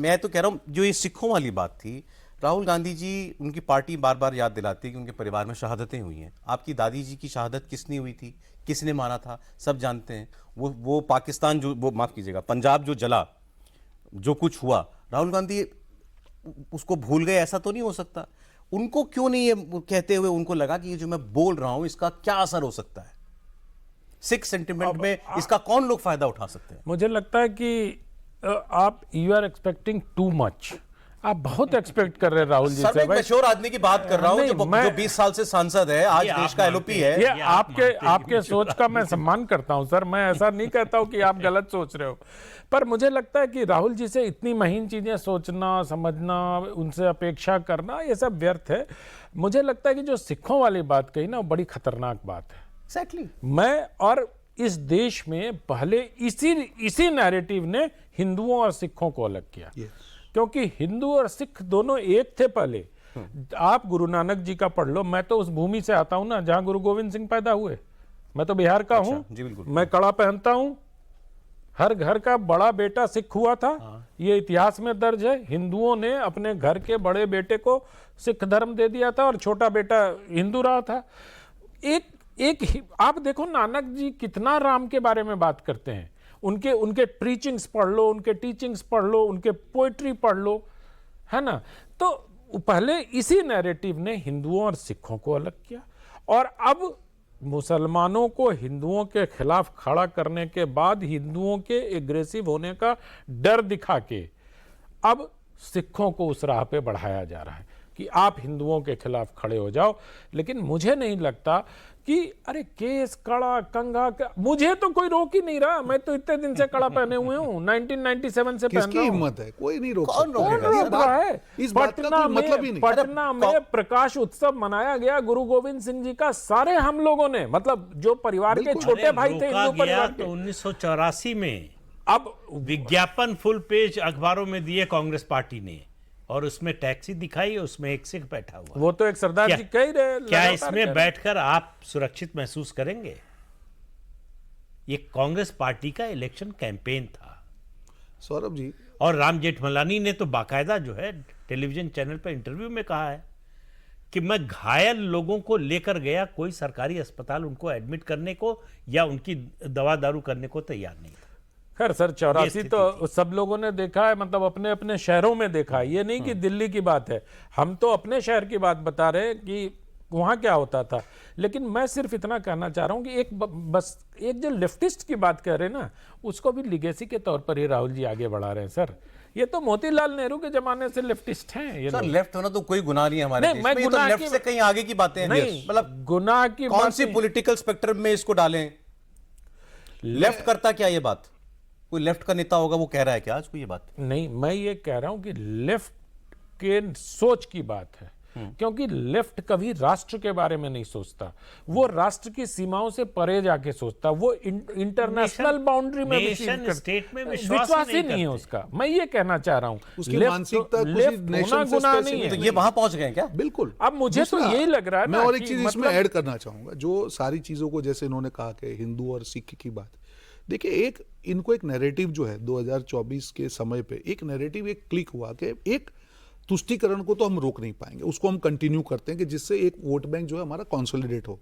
मैं तो कह रहा हूं जो ये सिखों वाली बात थी, राहुल गांधी जी उनकी पार्टी बार बार याद दिलाती है कि उनके परिवार में शहादतें हुई हैं। आपकी दादी जी की शहादत किसने हुई थी, किसने माना था, सब जानते हैं। वो पाकिस्तान जो, वो माफ कीजिएगा, पंजाब जो जला, जो कुछ हुआ, राहुल गांधी उसको भूल गए, ऐसा तो नहीं हो सकता। उनको क्यों नहीं ये कहते हुए उनको लगा कि ये जो मैं बोल रहा हूं इसका क्या असर हो सकता है, सिख सेंटिमेंट में इसका कौन लोग फायदा उठा सकते हैं? मुझे लगता है कि आप you are expecting too much. आप बहुत एक्सपेक्ट कर रहे हैं राहुल जी से। मैं मैच्योर आदमी की बात कर रहा हूं जो 20 साल से सांसद है, आज देश का एलओपी है। ये आपके सोच का मैं सम्मान करता हूं सर, मैं ऐसा नहीं कहता हूं कि आप गलत सोच रहे हो, पर मुझे लगता है कि राहुल जी से इतनी महीन चीजें सोचना, समझना, उनसे अपेक्षा करना, ये सब व्यर्थ है। मुझे लगता है कि जो सिखों वाली बात कही ना, बड़ी खतरनाक बात है। एग्जैक्टली। मैं और इस देश में पहले इसी नैरेटिव ने हिंदुओं और सिखों को अलग किया। क्योंकि हिंदू और सिख दोनों एक थे पहले। आप गुरु नानक जी का पढ़ लो, मैं तो उस भूमि से आता हूं ना जहां गुरु गोविंद सिंह पैदा हुए। मैं तो बिहार का हूं। जी बिल्कुल। मैं कड़ा पहनता हूं। हर घर का बड़ा बेटा सिख हुआ था। ये इतिहास में दर्ज है। हिंदुओं ने अपने घर के बड़े बेटे को सिख धर्म दे दिया था और छोटा बेटा हिंदू रहा था। आप देखो नानक जी कितना राम के बारे में बात करते हैं। उनके प्रीचिंग्स पढ़ लो, उनके टीचिंग्स पढ़ लो, उनके पोएट्री पढ़ लो, है ना। तो पहले इसी नैरेटिव ने हिंदुओं और सिखों को अलग किया, और अब मुसलमानों को हिंदुओं के खिलाफ खड़ा करने के बाद हिंदुओं के एग्रेसिव होने का डर दिखा के अब सिखों को उस राह पे बढ़ाया जा रहा है कि आप हिंदुओं के खिलाफ खड़े हो जाओ। लेकिन मुझे नहीं लगता कि अरे केस, कड़ा, कंघा, मुझे तो कोई रोक ही नहीं रहा। मैं तो इतने दिन से कड़ा पहने हुए हूँ, 1997 से पहन रहा हूँ। हिम्मत है, कोई नहीं रोक कौन रहा है? इस बात का कोई मतलब ही नहीं। पटना में प्रकाश उत्सव मनाया गया गुरु गोविंद सिंह जी का। सारे हम लोगों ने, मतलब जो परिवार के छोटे भाई थे हिंदू परिवार के, 1984 में अब विज्ञापन फुल पेज अखबारों में दिए कांग्रेस पार्टी ने, और उसमें टैक्सी दिखाई, उसमें एक सिख बैठा हुआ। वो तो एक सरदार जी कह रहे, क्या इसमें बैठकर आप सुरक्षित महसूस करेंगे? ये कांग्रेस पार्टी का इलेक्शन कैंपेन था सौरभ जी। और राम जेठमलानी ने तो बाकायदा जो है टेलीविजन चैनल पर इंटरव्यू में कहा है कि मैं घायल लोगों को लेकर गया, कोई सरकारी अस्पताल उनको एडमिट करने को या उनकी दवा दारू करने को तैयार नहीं था। खैर सर, 84 तो सब लोगों ने देखा है, मतलब अपने अपने शहरों में देखा है। ये नहीं कि दिल्ली की बात है, हम तो अपने शहर की बात बता रहे हैं कि वहाँ क्या होता था। लेकिन मैं सिर्फ इतना कहना चाह रहा हूँ कि एक जो लेफ्टिस्ट की बात कह रहे हैं ना, उसको भी लिगेसी के तौर पर ही राहुल जी आगे बढ़ा रहे हैं सर। ये तो मोतीलाल नेहरू के जमाने से लेफ्टिस्ट हैं ये सर। लेफ्ट होना तो कोई गुनाह नहीं है हमारे देश में। ये तो लेफ्ट से कहीं आगे की बातें हैं। मतलब गुनाह की कौन सी पॉलिटिकल स्पेक्ट्रम में इसको डालें? लेफ्ट करता क्या ये बात? कोई लेफ्ट का नेता होगा वो कह रहा है क्या आज कोई ये बात? नहीं, मैं ये कह रहा हूं कि लेफ्ट के सोच की बात है। क्योंकि लेफ्ट कभी राष्ट्र के बारे में नहीं सोचता, वो राष्ट्र की सीमाओं से परे जाके सोचता, वो इंटरनेशनल बाउंड्री में स्टेट में विश्वास ही नहीं है उसका। मैं ये कहना चाह रहा हूँ उसकी मानसिकता गुनाह नहीं है। तो ये वहां पहुंच गए क्या? बिल्कुल। अब मुझे तो यही लग रहा है। मैं और एक चीज इसमें ऐड करना चाहूंगा, जो सारी चीजों को जैसे इन्होंने कहा कि हिंदू और सिख की बात, देखिए इनको एक नैरेटिव जो है 2024 के समय पे एक नैरेटिव एक क्लिक हुआ कि एक तुष्टीकरण को तो हम रोक नहीं पाएंगे, उसको हम कंटिन्यू करते हैं कि जिससे एक वोट बैंक जो है हमारा कंसोलिडेट हो।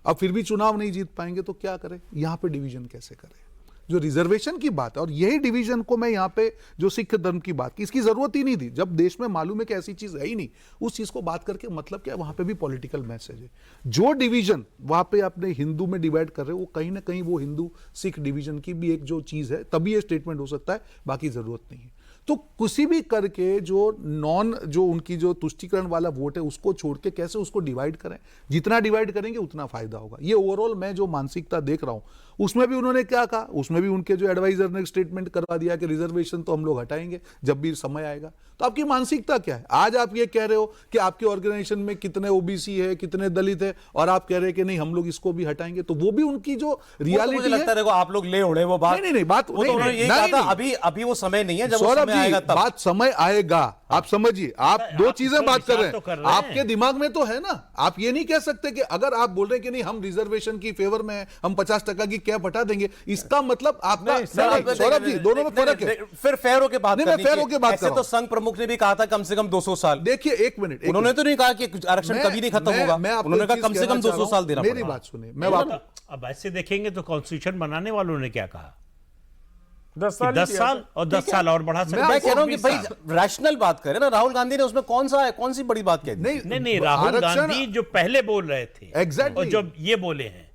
अब फिर भी चुनाव नहीं जीत पाएंगे तो क्या करें? यहाँ पे डिवीजन कैसे करें? जो रिजर्वेशन की बात है, और यही डिवीजन को मैं यहाँ पे जो सिख धर्म की बात की, इसकी जरूरत ही नहीं थी। जब देश में मालूम है कि ऐसी चीज है ही नहीं, उस चीज को बात करके मतलब क्या? वहां पे भी पॉलिटिकल मैसेज है। जो डिवीजन वहां पे आपने हिंदू में डिवाइड कर रहे हो, वो कहीं ना कहीं वो हिंदू सिख डिवीजन की भी एक जो चीज है, तभी ये स्टेटमेंट हो सकता है, बाकी जरूरत नहीं है। तो किसी भी करके जो उनकी जो तुष्टीकरण वाला वोट है उसको छोड़ के कैसे उसको डिवाइड करें, जितना डिवाइड करेंगे उतना फायदा होगा। ये ओवरऑल मैं जो मानसिकता देख रहा हूं, उसमें भी उन्होंने क्या कहा, उसमें भी उनके जो एडवाइजर ने स्टेटमेंट करवा दिया कि रिजर्वेशन तो हम लोग हटाएंगे जब भी समय आएगा। तो आपकी मानसिकता क्या है? आज आप ये कह रहे हो कि आपके ऑर्गेनाइजेशन में कितने ओबीसी है, कितने दलित है, और आप कह रहे हैं कि नहीं हम लोग इसको भी हटाएंगे, तो वो भी उनकी जो रियलिटी लगता है। आप लोग ले उड़े वो बात। नहीं बात अभी वो समय नहीं है जब समय आएगा तब। बात समय आएगा, आप समझिए, आप दो आप चीजें तो बात कर विचार रहे तो हैं, कर रहे हैं। आपके दिमाग में तो है ना। आप ये नहीं कह सकते कि अगर आप बोल रहे हैं कि नहीं हम रिजर्वेशन की फेवर में हैं, हम 50% की कैप हटा देंगे, इसका मतलब आपका नहीं, सर, नहीं, सौरभ जी, दोनों में फर्क है। फिर फेयर होके बात नहीं, मैं करनी फेयर चाहिए। होके बात ऐसे कर तो रहा हूं। संघ प्रमुख ने भी कहा था कम से कम 200 साल। देखिए एक मिनट, उन्होंने तो नहीं कहा कि आरक्षण कभी नहीं खत्म होगा, उन्होंने कहा कम से कम 200 साल देना मेरी पड़ेगा। बात सुनिए, मैं बात अब ऐसे देखेंगे तो कॉन्स्टिट्यूशन बनाने वालों ने क्या कहा 10 कि साल ही 10 दिया साल था। और 10 साल और बढ़ा सकते मैं हैं। कह रहा हूं कि 20 भाई साल। रैशनल बात करें ना। राहुल गांधी ने उसमें कौन सी बड़ी बात कह दी? नहीं, राहुल आरक्षण- गांधी जो पहले बोल रहे थे Exactly. और जो ये बोले हैं,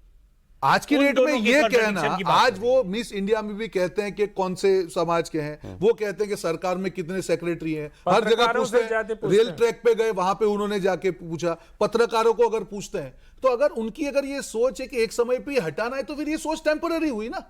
आज की उन डेट में दोनों के ये contradiction कहना, की बात आज हो रही वो मिस इंडिया में भी कहते हैं कि कौन से समाज के हैं, वो कहते हैं कि सरकार में कितने सेक्रेटरी हैं, हर जगह पत्रकारों पूछते से जाते हैं, पूछते रेल हैं। ट्रैक पे गए वहां पे उन्होंने जाके पूछा, पत्रकारों को अगर पूछते हैं, तो अगर उनकी अगर ये सोच है कि एक समय पे ये हटाना है, तो फिर ये सोच टेम्पररी हुई ना।